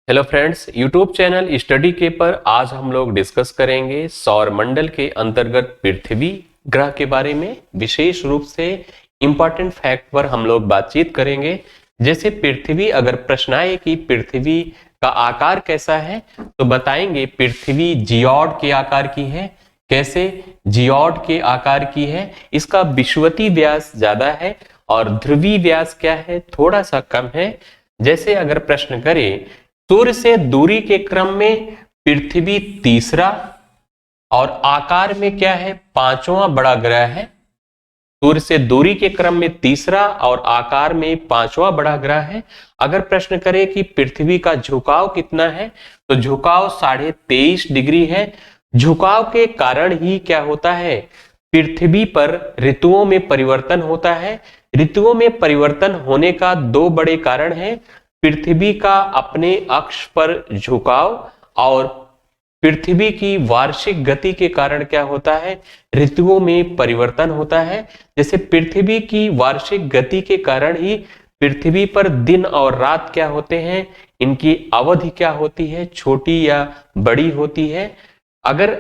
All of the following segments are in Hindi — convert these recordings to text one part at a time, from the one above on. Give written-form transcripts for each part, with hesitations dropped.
Hello friends, YouTube channel study के पर आज हम लोग डिस्कस करेंगे सौर मंडल के अंतर्गत पृथ्वी ग्रह के बारे में। विशेष रूप से इंपॉर्टेंट फैक्ट पर हम लोग बातचीत करेंगे। जैसे पृथ्वी, अगर प्रश्न आए कि पृथ्वी का आकार कैसा है तो बताएंगे पृथ्वी जियोड के आकार की है। कैसे? जियोड के आकार की है। इसका विषुवती व्यास ज्यादा है और ध्रुवीय व्यास क्या है? थोड़ा सा कम है। जैसे अगर प्रश्न करें सूर्य से दूरी के क्रम में पृथ्वी तीसरा और आकार में क्या है? पांचवा बड़ा ग्रह है। सूर्य से दूरी के क्रम में तीसरा और आकार में पांचवा बड़ा ग्रह है। अगर प्रश्न करें कि पृथ्वी का झुकाव कितना है तो झुकाव 23.5 डिग्री है। झुकाव के कारण ही क्या होता है? पृथ्वी पर ऋतुओं में परिवर्तन होता है। ऋतुओं में परिवर्तन होने का दो बड़े कारण हैं। पृथ्वी का अपने अक्ष पर झुकाव और पृथ्वी की वार्षिक गति के कारण क्या होता है? ऋतुओं में परिवर्तन होता है। जैसे पृथ्वी की वार्षिक गति के कारण ही पृथ्वी पर दिन और रात क्या होते हैं? इनकी अवधि क्या होती है? छोटी या बड़ी होती है। अगर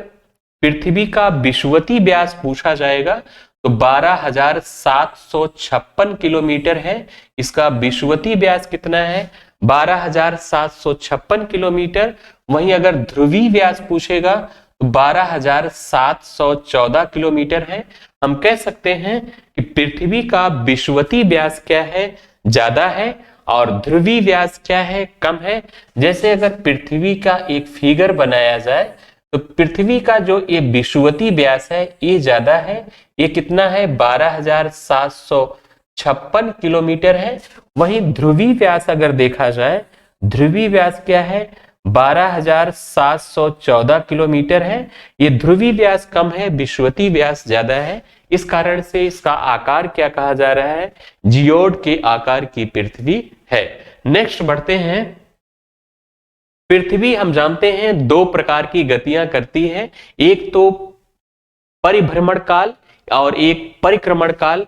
पृथ्वी का विषुवती व्यास पूछा जाएगा तो 12,756 किलोमीटर है। इसका विषुवती व्यास कितना है? 12,756 किलोमीटर। वहीं अगर ध्रुवीय व्यास पूछेगा तो 12,714 किलोमीटर है। हम कह सकते हैं कि पृथ्वी का विषुवती व्यास क्या है? ज्यादा है और ध्रुवीय व्यास क्या है? कम है। जैसे अगर पृथ्वी का एक फिगर बनाया जाए तो पृथ्वी का जो ये विषुवती व्यास है ये ज्यादा है। ये कितना है? 12,756 किलोमीटर है। वहीं ध्रुवीय व्यास अगर देखा जाए, ध्रुवीय व्यास क्या है? 12,714 किलोमीटर है। ये ध्रुवीय व्यास कम है, विषुवती व्यास ज्यादा है। इस कारण से इसका आकार क्या कहा जा रहा है? जियोड के आकार की पृथ्वी है। नेक्स्ट बढ़ते हैं। पृथ्वी हम जानते हैं दो प्रकार की गतियां करती है। एक तो परिभ्रमण काल और एक परिक्रमण काल।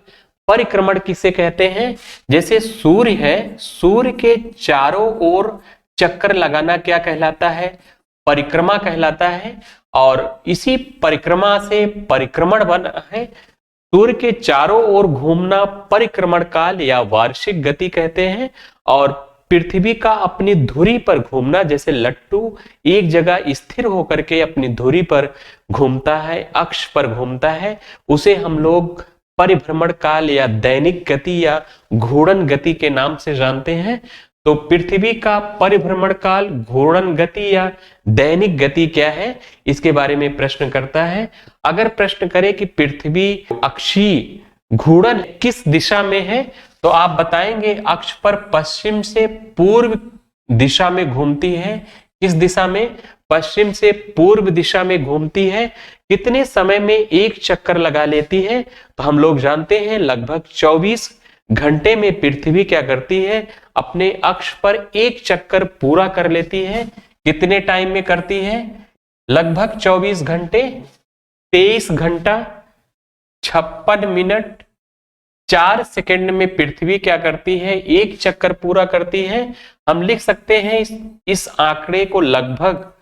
परिक्रमण किसे कहते हैं? जैसे सूर्य है, सूर्य के चारों ओर चक्कर लगाना क्या कहलाता है? परिक्रमा कहलाता है। और इसी परिक्रमा से परिक्रमण बना है। सूर्य के चारों ओर घूमना परिक्रमण काल या वार्षिक गति कहते हैं। और पृथ्वी का अपनी धुरी पर घूमना, जैसे लट्टू एक जगह स्थिर होकर के अपनी धुरी पर घूमता है, अक्ष पर घूमता है, उसे हम लोग परिभ्रमण काल या दैनिक गति या घूर्णन गति के नाम से जानते हैं। तो पृथ्वी का परिभ्रमण काल, घूर्णन गति या दैनिक गति क्या है, इसके बारे में प्रश्न करता है। अगर प्रश्न करे कि पृथ्वी अक्षीय घूर्णन किस दिशा में है तो आप बताएंगे अक्ष पर पश्चिम से पूर्व दिशा में घूमती है। किस दिशा में? पश्चिम से पूर्व दिशा में घूमती है। कितने समय में एक चक्कर लगा लेती है? तो हम लोग जानते हैं लगभग 24 घंटे में पृथ्वी क्या करती है? अपने अक्ष पर एक चक्कर पूरा कर लेती है। कितने टाइम में करती है? लगभग 24 घंटे, 23 घंटा, 56 मिनट, 4 सेकंड में पृथ्वी क्या करती है? एक चक्कर पूरा करती है। हम लिख सकते हैं इस आंकड़े को लगभग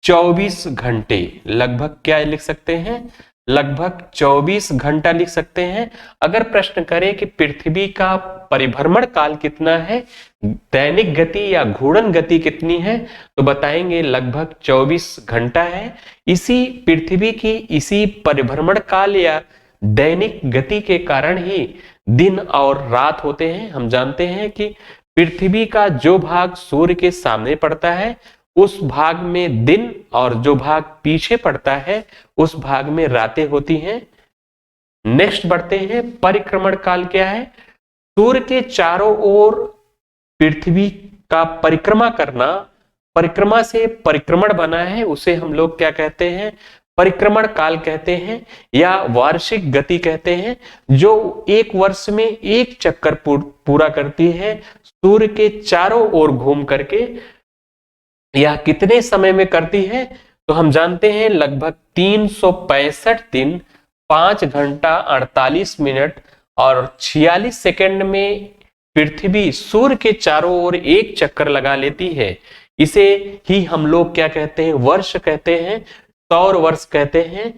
24 घंटे। लगभग क्या लिख सकते हैं? लगभग 24 घंटा लिख सकते हैं। अगर प्रश्न करें कि पृथ्वी का परिभ्रमण काल कितना है, दैनिक गति या घूर्णन गति कितनी है, तो बताएंगे लगभग 24 घंटा है। इसी पृथ्वी की इसी परिभ्रमण काल या दैनिक गति के कारण ही दिन और रात होते हैं। हम जानते हैं कि पृथ्वी का जो भाग सूर्य के सामने पड़ता है उस भाग में दिन और जो भाग पीछे पड़ता है उस भाग में रातें होती हैं। नेक्स्ट बढ़ते हैं। परिक्रमण काल क्या है? सूर्य के चारों ओर पृथ्वी का परिक्रमा करना, परिक्रमा से परिक्रमण बना है, उसे हम लोग क्या कहते हैं? परिक्रमण काल कहते हैं या वार्षिक गति कहते हैं, जो एक वर्ष में एक चक्कर पूरा करती है सूर्य के चारों ओर घूम करके। यह कितने समय में करती है? तो हम जानते हैं लगभग 365 दिन, 5 घंटा 48 मिनट और 46 सेकंड में पृथ्वी सूर्य के चारों ओर एक चक्कर लगा लेती है, इसे ही हम लोग क्या कहते हैं, वर्ष कहते हैं, सौर वर्ष कहते हैं।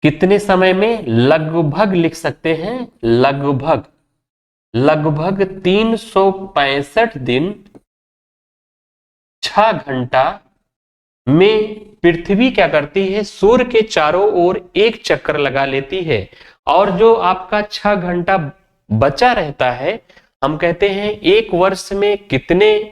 कितने समय में, लगभग लिख सकते हैं, लगभग 365 दिन 6 घंटा में पृथ्वी क्या करती है, सूर्य के चारों ओर एक चक्कर लगा लेती है। और जो आपका 6 घंटा बचा रहता है, हम कहते हैं एक वर्ष में कितने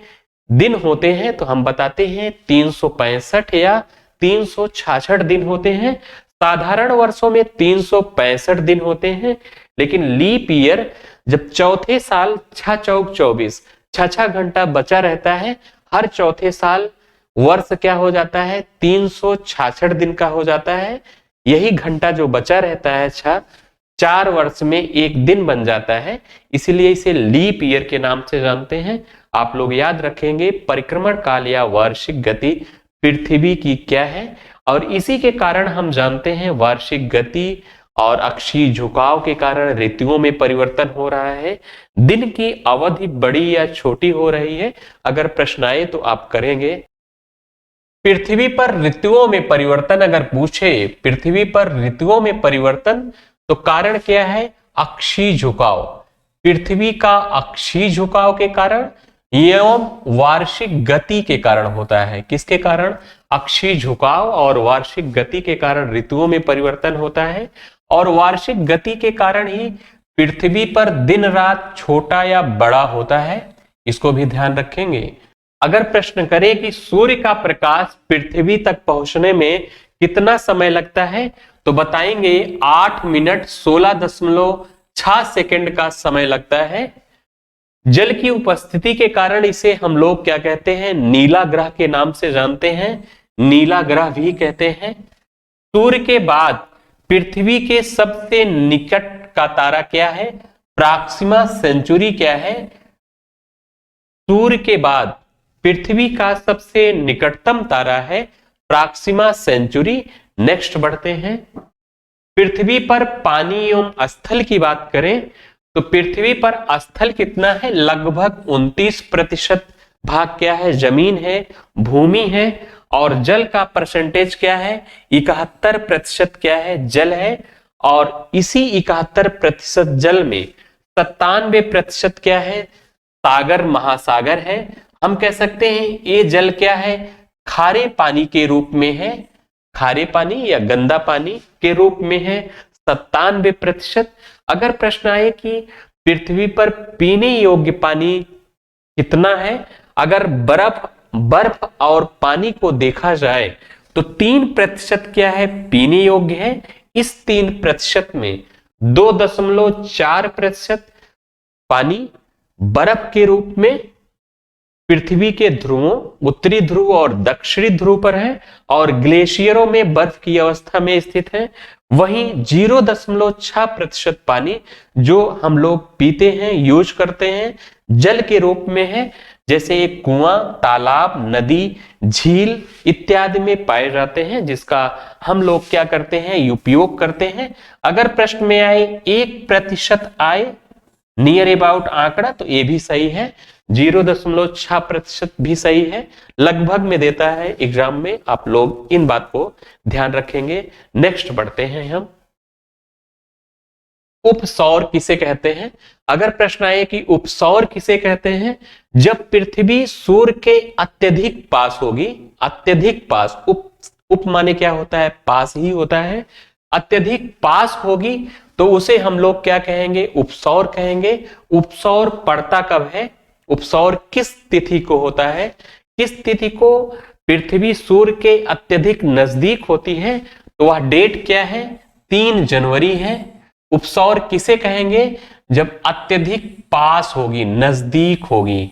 दिन होते हैं, तो हम बताते हैं 365 या 366 दिन होते हैं। साधारण वर्षों में 365 दिन होते हैं, लेकिन लीप ईयर जब चौथे साल 6 चौक 24 6 घंटा बचा रहता है, हर चौथे साल वर्ष क्या हो जाता है, 366 दिन का हो जाता है। यही घंटा जो बचा रहता है 4 वर्ष में एक दिन बन जाता है, इसीलिए इसे लीप ईयर के नाम से जानते हैं। आप लोग याद रखेंगे परिक्रमण काल या वार्षिक गति पृथ्वी की क्या है, और इसी के कारण हम जानते हैं वार्षिक गति और अक्षीय झुकाव के कारण ऋतुओं में परिवर्तन हो रहा है, दिन की अवधि बड़ी या छोटी हो रही है। अगर प्रश्न आए तो आप करेंगे। पृथ्वी पर ऋतुओं में परिवर्तन अगर पूछे, पृथ्वी पर ऋतुओं में परिवर्तन, तो कारण क्या है, अक्षीय झुकाव। पृथ्वी का अक्षीय झुकाव के कारण एवं वार्षिक गति के कारण होता है। किसके कारण, अक्षीय झुकाव और वार्षिक गति के कारण ऋतुओं में परिवर्तन होता है। और वार्षिक गति के कारण ही पृथ्वी पर दिन रात छोटा या बड़ा होता है, इसको भी ध्यान रखेंगे। अगर प्रश्न करे कि सूर्य का प्रकाश पृथ्वी तक पहुंचने में कितना समय लगता है, तो बताएंगे 8 मिनट 16.6 सेकंड का समय लगता है। जल की उपस्थिति के कारण इसे हम लोग क्या कहते हैं, नीला ग्रह के नाम से जानते हैं, नीला ग्रह भी कहते हैं। सूर्य के बाद पृथ्वी के सबसे निकट का तारा क्या है, प्रॉक्सिमा सेंचुरी क्या है। सूर्य के बाद पृथ्वी का सबसे निकटतम तारा है प्रॉक्सिमा सेंचुरी। नेक्स्ट बढ़ते हैं। पृथ्वी पर पानी एवं स्थल की बात करें तो पृथ्वी पर स्थल कितना है, लगभग 29% भाग क्या है, जमीन है, भूमि है। और जल का परसेंटेज क्या है, 71% क्या है, जल है। और इसी 71% जल में 97% क्या है, सागर महासागर है। हम कह सकते हैं ये जल क्या है, खारे पानी के रूप में है, खारे पानी या गंदा पानी के रूप में है 97%। अगर प्रश्न आए कि पृथ्वी पर पीने योग्य पानी कितना है, अगर बर्फ और पानी को देखा जाए तो 3% क्या है, पीने योग्य है। इस 3% में 2.4% पानी बर्फ के रूप में पृथ्वी के ध्रुवों, उत्तरी ध्रुव और दक्षिणी ध्रुव पर है, और ग्लेशियरों में बर्फ की अवस्था में स्थित है। वहीं 0.6% पानी जो हम लोग पीते हैं, यूज करते हैं, जल के रूप में है, जैसे कुआं, तालाब, नदी, झील इत्यादि में पाए जाते हैं, जिसका हम लोग क्या करते हैं, उपयोग करते हैं। अगर प्रश्न में आए 1% आए नियर अबाउट आंकड़ा, तो ये भी सही है। 0.6% भी सही है, लगभग में देता है एग्जाम में। आप लोग इन बात को ध्यान रखेंगे। नेक्स्ट बढ़ते हैं हम। उपसौर किसे कहते हैं। अगर प्रश्न आए कि उपसौर किसे कहते हैं, जब पृथ्वी सूर्य के अत्यधिक पास होगी, अत्यधिक पास, उप माने क्या होता है, पास ही होता है, अत्यधिक पास होगी तो उसे हम लोग क्या कहेंगे, उपसौर कहेंगे। उपसौर पड़ता कब है, उपसौर किस तिथि को होता है, किस तिथि को पृथ्वी सूर्य के अत्यधिक नजदीक होती है, तो वह डेट क्या है, 3 जनवरी है। उपसौर किसे कहेंगे, जब अत्यधिक पास होगी, नजदीक होगी।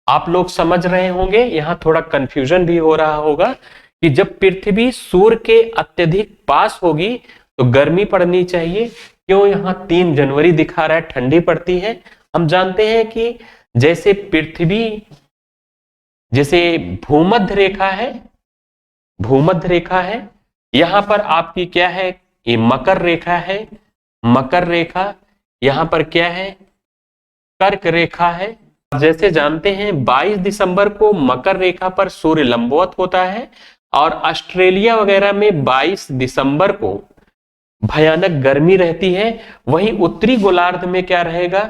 आप लोग समझ रहे होंगे, यहां थोड़ा कंफ्यूजन भी हो रहा होगा कि जब पृथ्वी सूर्य के अत्यधिक पास होगी तो गर्मी पड़नी चाहिए, क्यों यहां 3 जनवरी दिखा रहा है, ठंडी पड़ती है। हम जानते हैं कि जैसे पृथ्वी, जैसे भूमध्य रेखा है, भूमध्य रेखा है, यहां पर आपकी क्या है, ये मकर रेखा है, मकर रेखा, यहां पर क्या है, कर्क रेखा है। जैसे जानते हैं 22 दिसंबर को मकर रेखा पर सूर्य लंबवत होता है और ऑस्ट्रेलिया वगैरह में 22 दिसंबर को भयानक गर्मी रहती है। वहीं उत्तरी गोलार्ध में क्या रहेगा,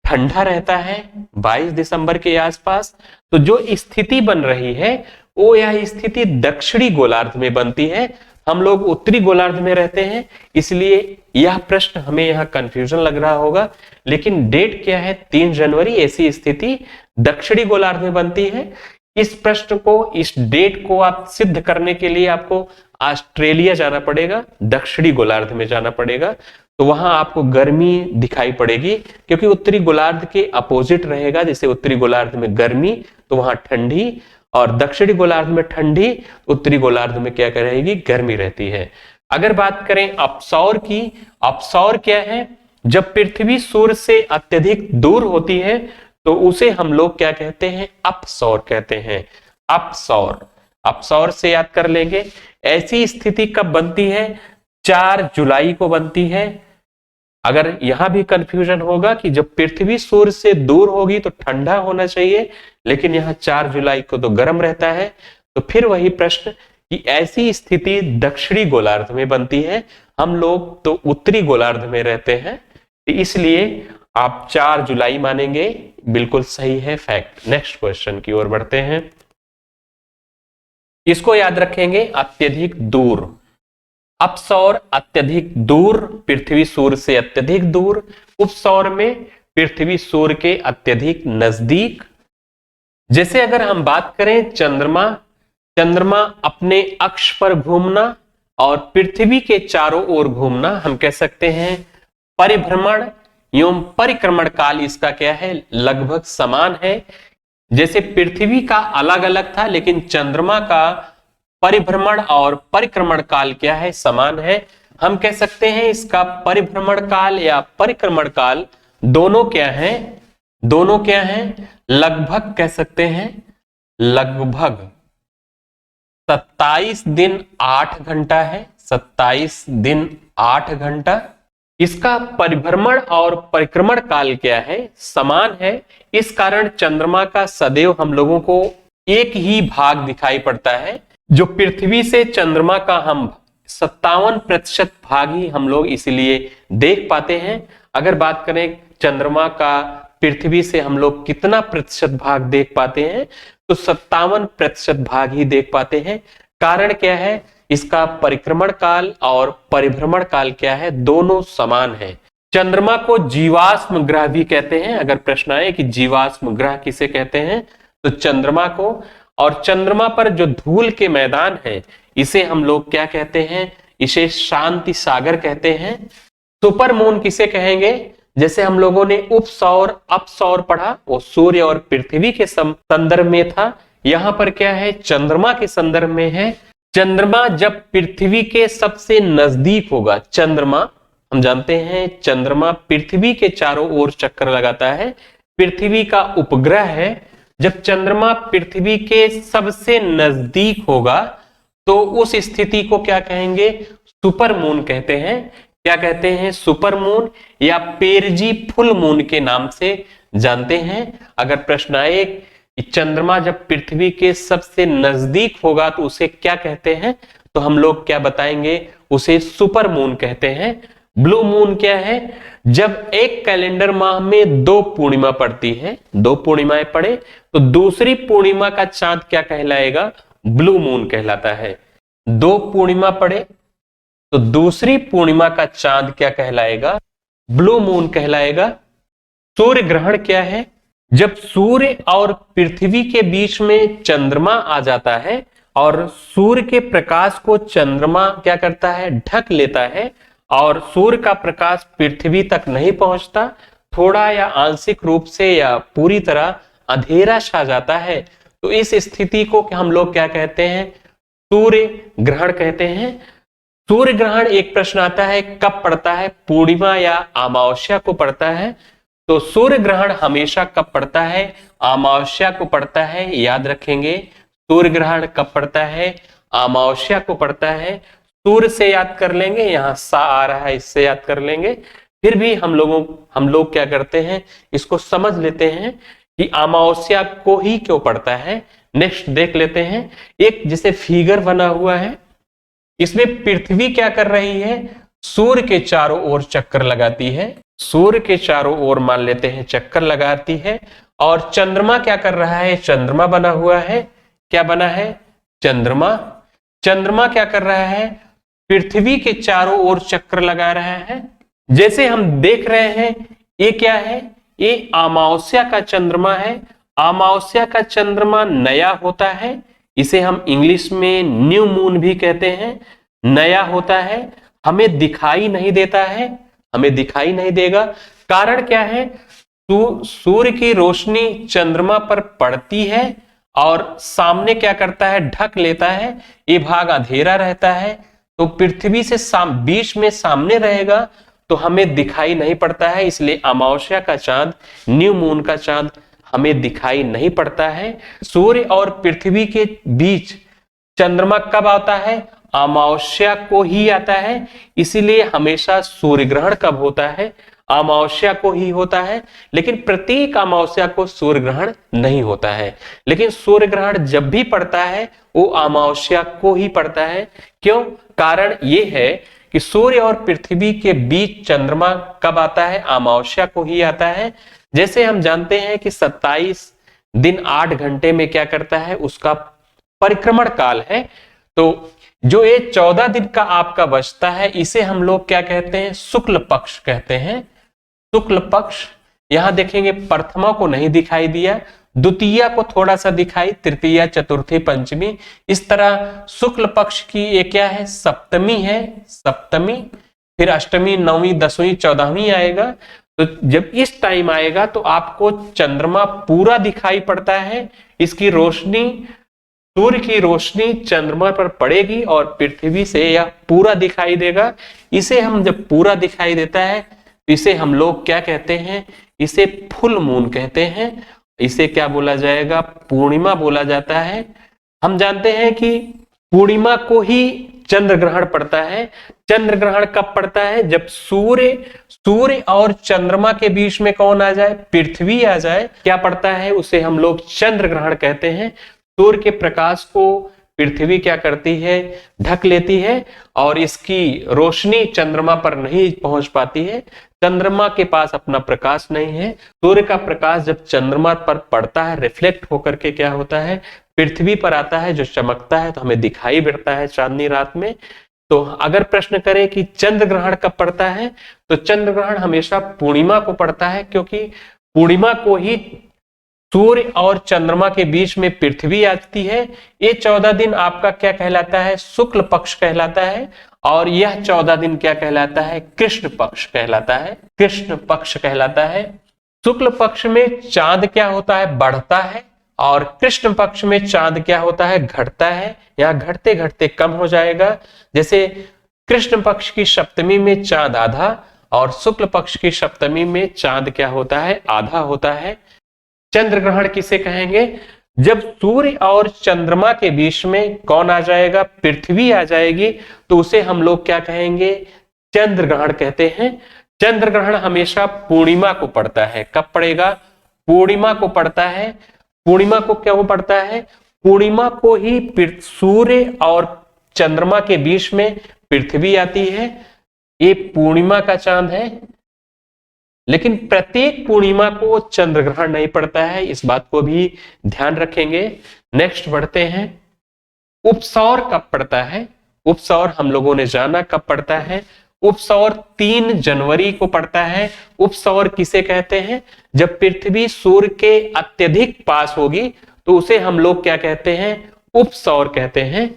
ठंडा रहता है 22 दिसंबर के आसपास। तो जो स्थिति बन रही है वो यह स्थिति दक्षिणी गोलार्ध में बनती है। हम लोग उत्तरी गोलार्ध में रहते हैं, इसलिए यह प्रश्न हमें यहाँ कंफ्यूजन लग रहा होगा, लेकिन डेट क्या है 3 जनवरी। ऐसी स्थिति दक्षिणी गोलार्ध में बनती है। इस प्रश्न को, इस डेट को आप सिद्ध करने के लिए आपको ऑस्ट्रेलिया जाना पड़ेगा, दक्षिणी गोलार्ध में जाना पड़ेगा। तो वहां आपको गर्मी दिखाई पड़ेगी, क्योंकि उत्तरी गोलार्ध के अपोजिट रहेगा। जैसे उत्तरी गोलार्ध में गर्मी तो वहां ठंडी, और दक्षिणी गोलार्ध में ठंडी, उत्तरी गोलार्ध में क्या रहेगी, गर्मी रहती है। अगर बात करें अपसौर की, अपसौर क्या है, जब पृथ्वी सूर्य से अत्यधिक दूर होती है तो उसे हम लोग क्या कहते हैं, अपसौर कहते हैं। अपसौर, अपसौर से याद कर लेंगे। ऐसी स्थिति कब बनती है, 4 जुलाई को बनती है। अगर यहां भी कंफ्यूजन होगा कि जब पृथ्वी सूर्य से दूर होगी तो ठंडा होना चाहिए, लेकिन यहां 4 जुलाई को तो गर्म रहता है। तो फिर वही प्रश्न कि ऐसी स्थिति दक्षिणी गोलार्ध में बनती है, हम लोग तो उत्तरी गोलार्ध में रहते हैं, तो इसलिए आप 4 जुलाई मानेंगे। बिल्कुल सही है, फैक्ट। नेक्स्ट क्वेश्चन की ओर बढ़ते हैं। इसको याद रखेंगे, अत्यधिक दूर, अपसौर अत्यधिक दूर, पृथ्वी सूर्य से अत्यधिक दूर। उपसौर में पृथ्वी सूर्य के अत्यधिक नजदीक। जैसे अगर हम बात करें चंद्रमा, चंद्रमा अपने अक्ष पर घूमना और पृथ्वी के चारों ओर घूमना, हम कह सकते हैं परिभ्रमण एवं परिक्रमण काल इसका क्या है, लगभग समान है। जैसे पृथ्वी का अलग अलग था, लेकिन चंद्रमा का परिभ्रमण और परिक्रमण काल क्या है, समान है। हम कह सकते हैं इसका परिभ्रमण काल या परिक्रमण काल दोनों क्या है, दोनों क्या है, लगभग कह सकते हैं, लगभग 27 दिन 8 घंटा है, 27 दिन 8 घंटा। इसका परिभ्रमण और परिक्रमण काल क्या है, समान है। इस कारण चंद्रमा का सदैव हम लोगों को एक ही भाग दिखाई पड़ता है। जो पृथ्वी से चंद्रमा का हम 57% भाग ही हम लोग इसलिए देख पाते हैं। अगर बात करें चंद्रमा का पृथ्वी से हम लोग कितना प्रतिशत भाग देख पाते हैं, तो 57% भाग ही देख पाते हैं। कारण क्या है, इसका परिक्रमण काल और परिभ्रमण काल क्या है, दोनों समान है। चंद्रमा को जीवाश्म ग्रह भी कहते हैं। अगर प्रश्न आए कि जीवाश्म ग्रह किसे कहते हैं, तो चंद्रमा को। और चंद्रमा पर जो धूल के मैदान है, इसे हम लोग क्या कहते हैं, इसे शांति सागर कहते हैं। सुपर मून किसे कहेंगे, जैसे हम लोगों ने उपसौर अपसौर पढ़ा, वो सूर्य और पृथ्वी के संदर्भ में था। यहां पर क्या है, चंद्रमा के संदर्भ में है। चंद्रमा जब पृथ्वी के सबसे नजदीक होगा, चंद्रमा हम जानते हैं चंद्रमा पृथ्वी के चारों ओर चक्कर लगाता है, पृथ्वी का उपग्रह है। जब चंद्रमा पृथ्वी के सबसे नजदीक होगा तो उस स्थिति को क्या कहेंगे, सुपर मून कहते हैं। क्या कहते हैं, सुपर मून या पेरजी फुल मून के नाम से जानते हैं। अगर प्रश्न आए कि चंद्रमा जब पृथ्वी के सबसे नजदीक होगा तो उसे क्या कहते हैं, तो हम लोग क्या बताएंगे, उसे सुपर मून कहते हैं। ब्लू मून क्या है, जब एक कैलेंडर माह में 2 पूर्णिमा पड़ती है, 2 पूर्णिमाएं पड़े, तो दूसरी पूर्णिमा का चांद क्या कहलाएगा, ब्लू मून कहलाता है। 2 पूर्णिमा पड़े तो दूसरी पूर्णिमा का चांद क्या कहलाएगा, ब्लू मून कहलाएगा। सूर्य ग्रहण क्या है, जब सूर्य और पृथ्वी के बीच में चंद्रमा आ जाता है और सूर्य के प्रकाश को चंद्रमा क्या करता है, ढक लेता है, और सूर्य का प्रकाश पृथ्वी तक नहीं पहुंचता, थोड़ा या आंशिक रूप से या पूरी तरह अंधेरा छा जाता है, तो इस स्थिति को हम लोग क्या कहते हैं, सूर्य ग्रहण कहते हैं। सूर्य ग्रहण एक प्रश्न आता है कब पड़ता है, पूर्णिमा या अमावस्या को पड़ता है। तो सूर्य ग्रहण हमेशा कब पड़ता है, अमावस्या को पड़ता है, याद रखेंगे। सूर्य ग्रहण कब पड़ता है, अमावस्या को पड़ता है। सूर्य से याद कर लेंगे, यहां सा आ रहा है, इससे याद कर लेंगे, फिर भी हम लोग क्या करते हैं, इसको समझ लेते हैं कि अमावस्या को ही क्यों पड़ता है। नेक्स्ट देख लेते हैं, एक जैसे फिगर बना हुआ है, इसमें पृथ्वी क्या कर रही है, सूर्य के चारों ओर चक्कर लगाती है, सूर्य के चारों ओर मान लेते हैं चक्कर लगाती है। और चंद्रमा क्या कर रहा है, चंद्रमा बना हुआ है, क्या बना है, चंद्रमा। चंद्रमा क्या कर रहा है, पृथ्वी के चारों ओर चक्कर लगा रहा है। जैसे हम देख रहे हैं, ये क्या है, ये अमावस्या का चंद्रमा है। अमावस्या का चंद्रमा नया होता है, इसे हम इंग्लिश में न्यू मून भी कहते हैं। नया होता है, हमें दिखाई नहीं देता है, हमें दिखाई नहीं देगा। कारण क्या है, सूर्य की रोशनी चंद्रमा पर पड़ती है और सामने क्या करता है, ढक लेता है, ये भाग अंधेरा रहता है। तो पृथ्वी से बीच में सामने रहेगा तो हमें दिखाई नहीं पड़ता है, इसलिए अमावस्या का चांद, न्यू मून का चांद हमें दिखाई नहीं पड़ता है। सूर्य और पृथ्वी के बीच चंद्रमा कब आता है, अमावस्या को ही आता है। इसीलिए हमेशा सूर्य ग्रहण कब होता है, अमावस्या को ही होता है। लेकिन प्रत्येक अमावस्या को सूर्य ग्रहण नहीं होता है, लेकिन सूर्य ग्रहण जब भी पड़ता है वो अमावस्या को ही पड़ता है। क्यों, कारण ये है कि सूर्य और पृथ्वी के बीच चंद्रमा कब आता है, अमावस्या को ही आता है। जैसे हम जानते हैं कि 27 दिन 8 घंटे में क्या करता है, उसका परिक्रमण काल है। तो जो ये 14 दिन का आपका बचता है, इसे हम लोग क्या कहते हैं, शुक्ल पक्ष कहते हैं। शुक्ल पक्ष, यहां देखेंगे प्रथमा को नहीं दिखाई दिया, द्वितीया को थोड़ा सा दिखाई, तृतीया, चतुर्थी, पंचमी, इस तरह शुक्ल पक्ष की ये क्या है, सप्तमी है, सप्तमी, फिर अष्टमी, नौवीं, 10वीं, 14वीं आएगा। तो जब इस टाइम आएगा तो आपको चंद्रमा पूरा दिखाई पड़ता है, इसकी रोशनी, सूर्य की रोशनी चंद्रमा पर पड़ेगी और पृथ्वी से यह पूरा दिखाई देगा। इसे हम जब पूरा दिखाई देता है तो इसे हम लोग क्या कहते हैं, इसे फुल मून कहते हैं। इसे क्या बोला जाएगा, पूर्णिमा बोला जाता है। हम जानते हैं कि पूर्णिमा को ही चंद्र ग्रहण पड़ता है। चंद्र ग्रहण कब पड़ता है, जब सूर्य और चंद्रमा के बीच में कौन आ जाए, पृथ्वी आ जाए, क्या पड़ता है, उसे हम लोग चंद्र ग्रहण कहते हैं। सूर्य के प्रकाश को पृथ्वी क्या करती है, ढक लेती है और इसकी रोशनी चंद्रमा पर नहीं पहुंच पाती है। चंद्रमा के पास अपना प्रकाश नहीं है। सूर्य का प्रकाश जब चंद्रमा पर पड़ता है, रिफ्लेक्ट होकर के क्या होता है, पृथ्वी पर आता है, जो चमकता है तो हमें दिखाई पड़ता है चांदनी रात में। तो अगर प्रश्न करें कि चंद्र ग्रहण कब पड़ता है, तो चंद्र ग्रहण हमेशा पूर्णिमा को पड़ता है, क्योंकि पूर्णिमा को ही सूर्य और चंद्रमा के बीच में पृथ्वी आती है। ये 14 दिन आपका क्या कहलाता है, शुक्ल पक्ष कहलाता है। और यह 14 दिन क्या कहलाता है, कृष्ण पक्ष कहलाता है, कृष्ण पक्ष कहलाता है। शुक्ल पक्ष में चांद क्या होता है, बढ़ता है, और कृष्ण पक्ष में चांद क्या होता है, घटता है। यहाँ घटते घटते कम हो जाएगा। जैसे कृष्ण पक्ष की सप्तमी में चांद आधा और शुक्ल पक्ष की सप्तमी में चांद क्या होता है, आधा होता है। चंद्र ग्रहण किसे कहेंगे, जब सूर्य और चंद्रमा के बीच में कौन आ जाएगा, पृथ्वी आ जाएगी, तो उसे हम लोग क्या कहेंगे, चंद्र ग्रहण कहते हैं। चंद्र ग्रहण हमेशा पूर्णिमा को पड़ता है। कब पड़ेगा, पूर्णिमा को पड़ता है। पूर्णिमा को क्या वो पड़ता है, पूर्णिमा को ही सूर्य और चंद्रमा के बीच में पृथ्वी आती है। ये पूर्णिमा का चांद है, लेकिन प्रत्येक पूर्णिमा को चंद्र ग्रहण नहीं पड़ता है, इस बात को भी ध्यान रखेंगे। नेक्स्ट बढ़ते हैं, उपसौर कब पड़ता है। उपसौर हम लोगों ने जाना कब पड़ता है, उपसौर 3 जनवरी को पड़ता है। उपसौर किसे कहते हैं, जब पृथ्वी सूर्य के अत्यधिक पास होगी तो उसे हम लोग क्या कहते हैं, उपसौर कहते हैं।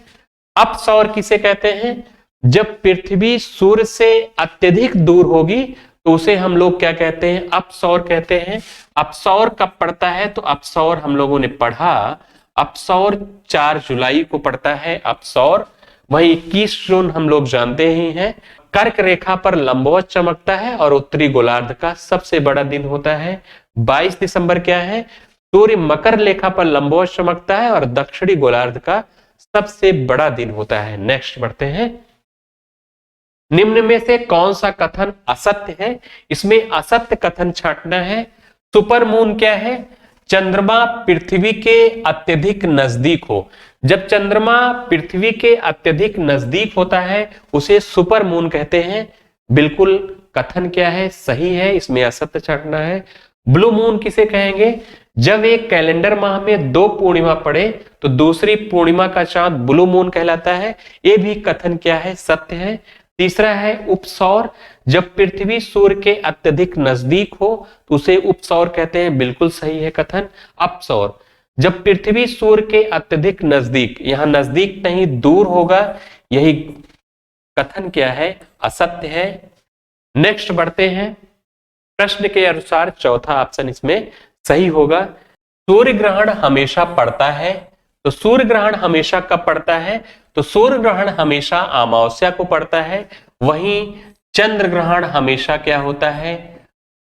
अपसौर किसे कहते हैं, जब पृथ्वी सूर्य से अत्यधिक दूर होगी तो उसे हम लोग क्या कहते हैं, अपसौर कहते हैं। अपसौर कब पड़ता है, तो अपसौर हम लोगों ने पढ़ा, अपसौर 4 जुलाई को पड़ता है अपसौर। वही 21 जून हम लोग जानते ही हैं, कर्क रेखा पर लंबवत चमकता है और उत्तरी गोलार्ध का सबसे बड़ा दिन होता है। 22 दिसंबर क्या है, सूर्य मकर रेखा पर लंबवत चमकता है और दक्षिणी गोलार्ध का सबसे बड़ा दिन होता है। नेक्स्ट बढ़ते हैं, निम्न में से कौन सा कथन असत्य है? इसमें असत्य कथन छांटना है। सुपरमून क्या है? चंद्रमा पृथ्वी के अत्यधिक नजदीक हो। जब चंद्रमा पृथ्वी के अत्यधिक नजदीक होता है उसे सुपरमून कहते हैं। बिल्कुल कथन क्या है? सही है, इसमें असत्य छांटना है। ब्लू मून किसे कहेंगे? जब एक कैलेंडर माह में 2 पूर्णिमा पड़े तो दूसरी पूर्णिमा का चांद ब्लू मून कहलाता है। ये भी कथन क्या है? सत्य है। तीसरा है उपसौर। जब पृथ्वी सूर्य के अत्यधिक नजदीक हो तो उसे उपसौर कहते हैं। बिल्कुल सही है कथन। अपसौर, जब पृथ्वी सूर्य के अत्यधिक नजदीक, यहां नजदीक नहीं दूर होगा, यही कथन क्या है? असत्य है। नेक्स्ट बढ़ते हैं। प्रश्न के अनुसार चौथा ऑप्शन इसमें सही होगा। सूर्य ग्रहण हमेशा पड़ता है, तो सूर्य ग्रहण हमेशा कब पड़ता है? तो सूर्य ग्रहण हमेशा अमावस्या को पड़ता है। वहीं चंद्र ग्रहण हमेशा क्या होता है?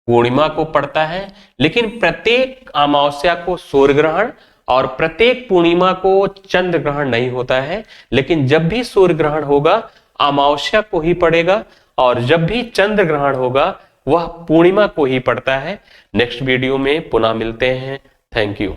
पूर्णिमा को पड़ता है। लेकिन प्रत्येक अमावस्या को सूर्य ग्रहण और प्रत्येक पूर्णिमा को चंद्र ग्रहण नहीं होता है। लेकिन जब भी सूर्य ग्रहण होगा अमावस्या को ही पड़ेगा, और जब भी चंद्र ग्रहण होगा वह पूर्णिमा को ही पड़ता है। नेक्स्ट वीडियो में पुनः मिलते हैं। Thank you.